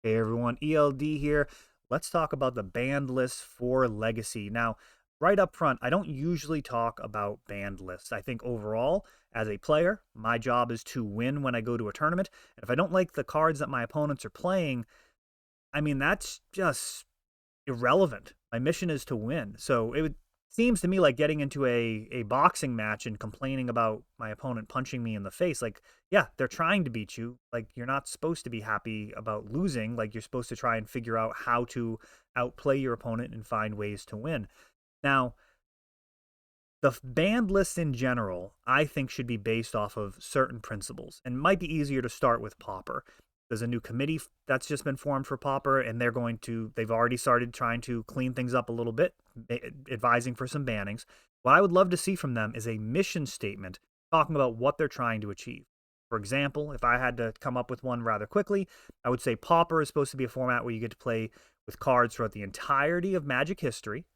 Hey everyone, ELD here. Let's talk about the banned list for Legacy. Now, right up front, I don't usually talk about banned lists. I think overall, as a player, my job is to win when I go to a tournament. And if I don't like the cards that my opponents are playing, I mean, that's just irrelevant. My mission is to win. So seems to me like getting into a boxing match and complaining about my opponent punching me in the face. Like, yeah, they're trying to beat you. Like, you're not supposed to be happy about losing. Like, you're supposed to try and figure out how to outplay your opponent and find ways to win. Now, the band list in general, I think, should be based off of certain principles, and might be easier to start with Pauper. There's a new committee that's just been formed for Pauper, and they've already started trying to clean things up a little bit, advising for some bannings. What I would love to see from them is a mission statement talking about what they're trying to achieve. For example, if I had to come up with one rather quickly, I would say Pauper is supposed to be a format where you get to play with cards throughout the entirety of Magic history,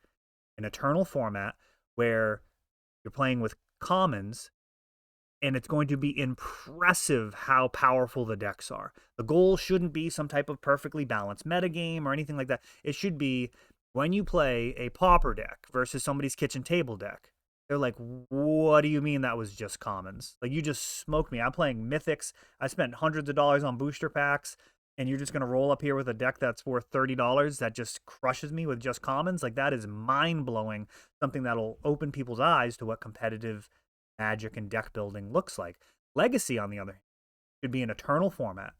an eternal format where you're playing with commons, and it's going to be impressive how powerful the decks are. The goal shouldn't be some type of perfectly balanced metagame or anything like that. It should be when you play a pauper deck versus somebody's kitchen table deck. They're like, what do you mean that was just commons? Like, you just smoked me. I'm playing mythics. I spent hundreds of dollars on booster packs, and you're just going to roll up here with a deck that's worth $30 that just crushes me with just commons? Like, that is mind-blowing, something that'll open people's eyes to what competitive Magic and deck building looks like. Legacy, on the other hand, should be an eternal format.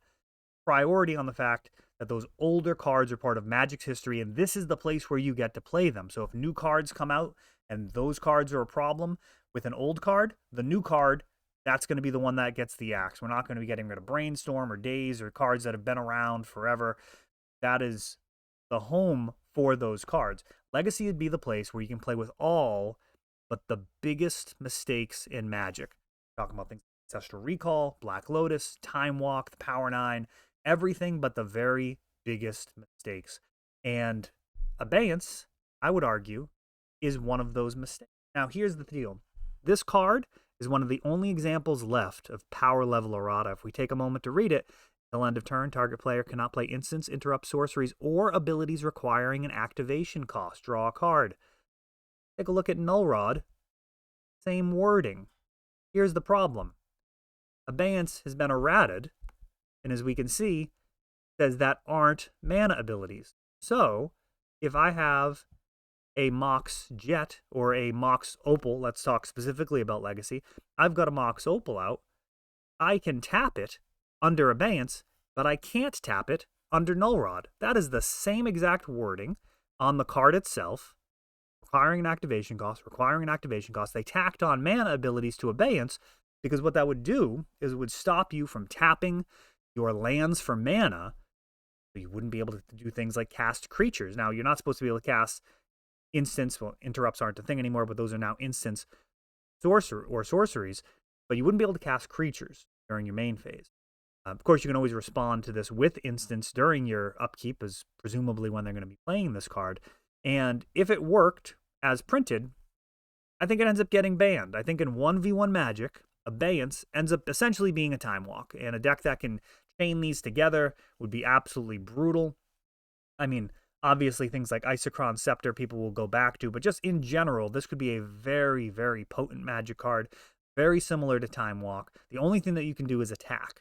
Priority on the fact that those older cards are part of Magic's history, and this is the place where you get to play them. So if new cards come out and those cards are a problem with an old card, the new card, that's going to be the one that gets the axe. We're not going to be getting rid of Brainstorm or Daze or cards that have been around forever. That is the home for those cards. Legacy would be the place where you can play with all but the biggest mistakes in Magic. Talking about things like Ancestral Recall, Black Lotus, Time Walk, the Power Nine, everything but the very biggest mistakes. And Abeyance, I would argue, is one of those mistakes. Now, here's the deal. This card is one of the only examples left of power level errata. If we take a moment to read it, till end of turn, target player cannot play instants, interrupt sorceries, or abilities requiring an activation cost. Draw a card. Take a look at Null Rod. Same wording. Here's the problem. Abeyance has been errated, and as we can see, says that aren't mana abilities. So, if I have a Mox Jet or a Mox Opal, let's talk specifically about Legacy, I've got a Mox Opal out, I can tap it under Abeyance, but I can't tap it under Null Rod. That is the same exact wording on the card itself, requiring an activation cost. They tacked on mana abilities to Abeyance because what that would do is it would stop you from tapping your lands for mana. So you wouldn't be able to do things like cast creatures. Now, you're not supposed to be able to cast instants. Well, interrupts aren't a thing anymore, but those are now instants sorceries. But you wouldn't be able to cast creatures during your main phase. Of course, you can always respond to this with instants during your upkeep, as presumably when they're going to be playing this card. And if it worked as printed, I think it ends up getting banned. I think in 1v1 Magic, Abeyance ends up essentially being a Time Walk, and a deck that can chain these together would be absolutely brutal. I mean, obviously things like Isochron Scepter people will go back to, but just in general, this could be a very, very potent Magic card, very similar to Time Walk. The only thing that you can do is attack,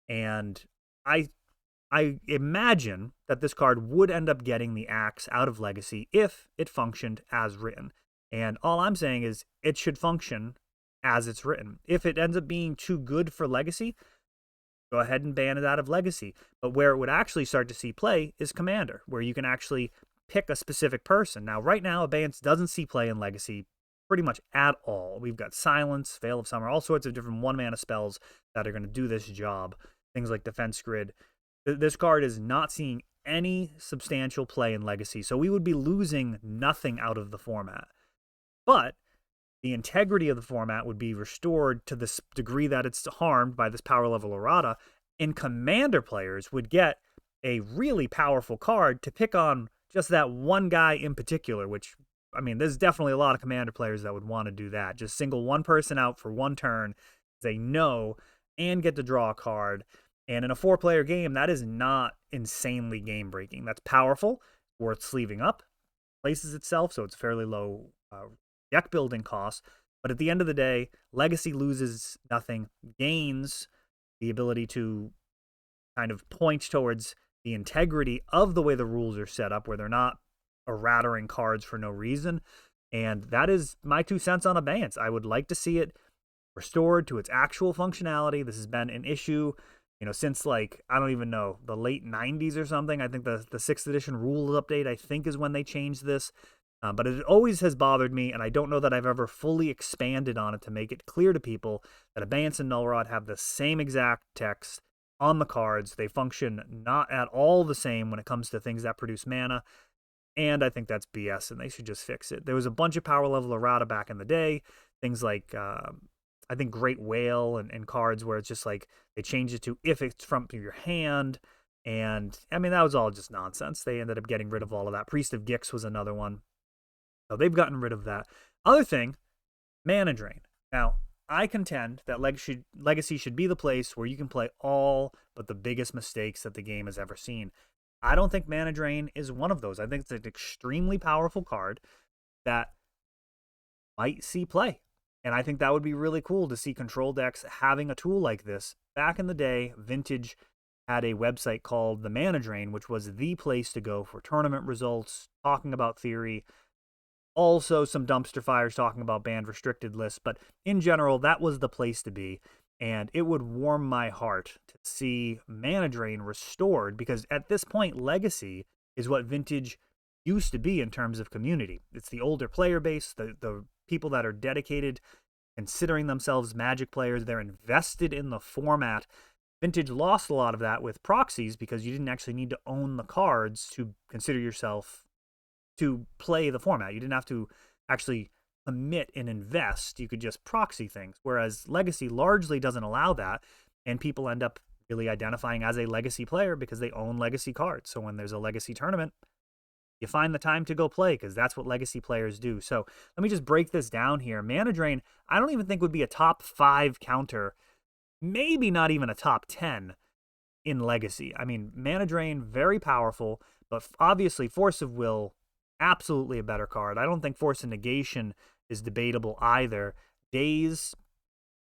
and I imagine that this card would end up getting the axe out of Legacy if it functioned as written. And all I'm saying is it should function as it's written. If it ends up being too good for Legacy, go ahead and ban it out of Legacy. But where it would actually start to see play is Commander, where you can actually pick a specific person. Now, right now, Abeyance doesn't see play in Legacy pretty much at all. We've got Silence, Veil of Summer, all sorts of different one-mana spells that are going to do this job. Things like Defense Grid. This card is not seeing any substantial play in Legacy, so we would be losing nothing out of the format. But the integrity of the format would be restored to the degree that it's harmed by this power level errata, and Commander players would get a really powerful card to pick on just that one guy in particular, which, I mean, there's definitely a lot of Commander players that would want to do that. Just single one person out for one turn, say no, and get to draw a card. And in a 4-player game, that is not insanely game breaking. That's powerful, worth sleeving up, places itself, so it's fairly low deck building costs. But at the end of the day, Legacy loses nothing, gains the ability to kind of point towards the integrity of the way the rules are set up, where they're not errattering cards for no reason. And that is my 2 cents on Abeyance. I would like to see it restored to its actual functionality. This has been an issue, since like, I don't even know, the late 90s or something. I think the 6th edition rules update, I think, is when they changed this. But it always has bothered me, and I don't know that I've ever fully expanded on it to make it clear to people that Abeyance and Null Rod have the same exact text on the cards. They function not at all the same when it comes to things that produce mana, and I think that's BS, and they should just fix it. There was a bunch of power level errata back in the day, things like I think Great Whale and cards where it's just like they changed it to if it's from your hand, and I mean that was all just nonsense. They ended up getting rid of all of that. Priest of Gix was another one. So they've gotten rid of that. Other thing, mana drain. Now, I contend that Legacy should be the place where you can play all but the biggest mistakes that the game has ever seen. I don't think mana drain is one of those. I think it's an extremely powerful card that might see play. And I think that would be really cool to see control decks having a tool like this. Back in the day, Vintage had a website called The Mana Drain, which was the place to go for tournament results, talking about theory, also some dumpster fires talking about banned restricted lists, but in general, that was the place to be. And it would warm my heart to see Mana Drain restored, because at this point, Legacy is what Vintage used to be in terms of community. It's the older player base, the people that are dedicated, considering themselves Magic players. They're invested in the format. Vintage lost a lot of that with proxies because you didn't actually need to own the cards to consider yourself to play the format. You didn't have to actually commit and invest. You could just proxy things, whereas Legacy largely doesn't allow that, and people end up really identifying as a Legacy player because they own Legacy cards. So when there's a Legacy tournament, you find the time to go play because that's what Legacy players do. So let me just break this down here. Mana Drain, I don't even think would be a top 5 counter, maybe not even a top 10 in Legacy. I mean, Mana Drain, very powerful, but obviously Force of Will, absolutely a better card. I don't think Force of Negation is debatable either. Daze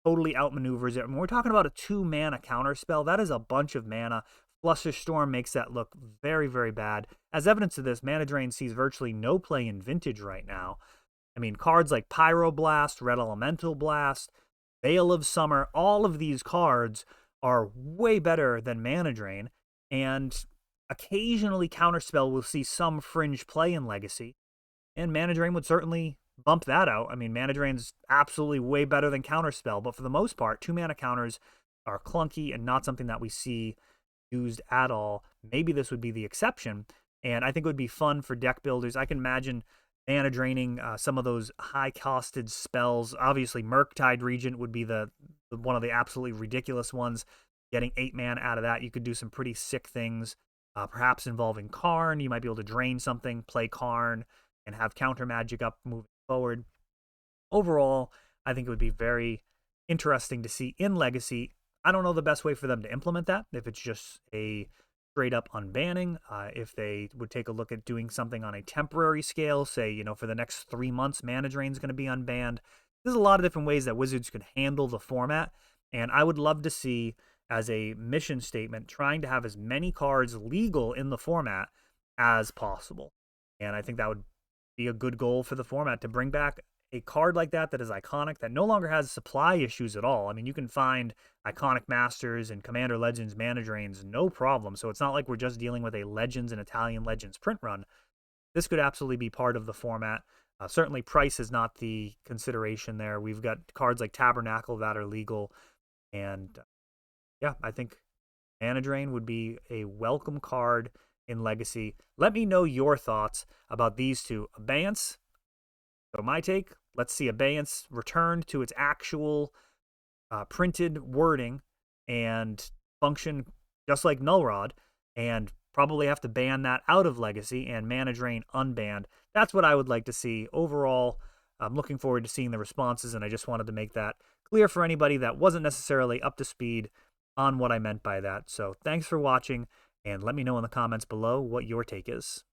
totally outmaneuvers it. When we're talking about a 2-mana counter spell, that is a bunch of mana. Flusterstorm makes that look very, very bad. As evidence of this, Mana Drain sees virtually no play in Vintage right now. I mean, cards like Pyroblast, Red Elemental Blast, Veil of Summer, all of these cards are way better than Mana Drain, and occasionally Counterspell will see some fringe play in Legacy, and Mana Drain would certainly bump that out. I mean, Mana Drain's absolutely way better than Counterspell, but for the most part, 2-mana counters are clunky and not something that we see used at all. Maybe this would be the exception, and I think it would be fun for deck builders. I can imagine mana draining some of those high-costed spells. Obviously, Murktide Regent would be the one of the absolutely ridiculous ones. Getting 8 mana out of that, you could do some pretty sick things. Perhaps involving Karn, you might be able to drain something, play Karn, and have counter magic up moving forward. Overall, I think it would be very interesting to see in Legacy. I don't know the best way for them to implement that, if it's just a straight up unbanning, if they would take a look at doing something on a temporary scale, say, for the next 3 months, Mana Drain's going to be unbanned. There's a lot of different ways that Wizards could handle the format, and I would love to see, as a mission statement, trying to have as many cards legal in the format as possible. And I think that would be a good goal for the format, to bring back a card like that is iconic, that no longer has supply issues at all. I mean, you can find Iconic Masters and Commander Legends Mana Drains no problem. So it's not like we're just dealing with a Legends and Italian Legends print run. This could absolutely be part of the format. Certainly price is not the consideration there. We've got cards like Tabernacle that are legal, and yeah, I think Mana Drain would be a welcome card in Legacy. Let me know your thoughts about these two. Abeyance, so my take, let's see Abeyance returned to its actual printed wording and function just like Null Rod, and probably have to ban that out of Legacy, and Mana Drain unbanned. That's what I would like to see. Overall, I'm looking forward to seeing the responses, and I just wanted to make that clear for anybody that wasn't necessarily up to speed on what I meant by that. So thanks for watching, and let me know in the comments below what your take is.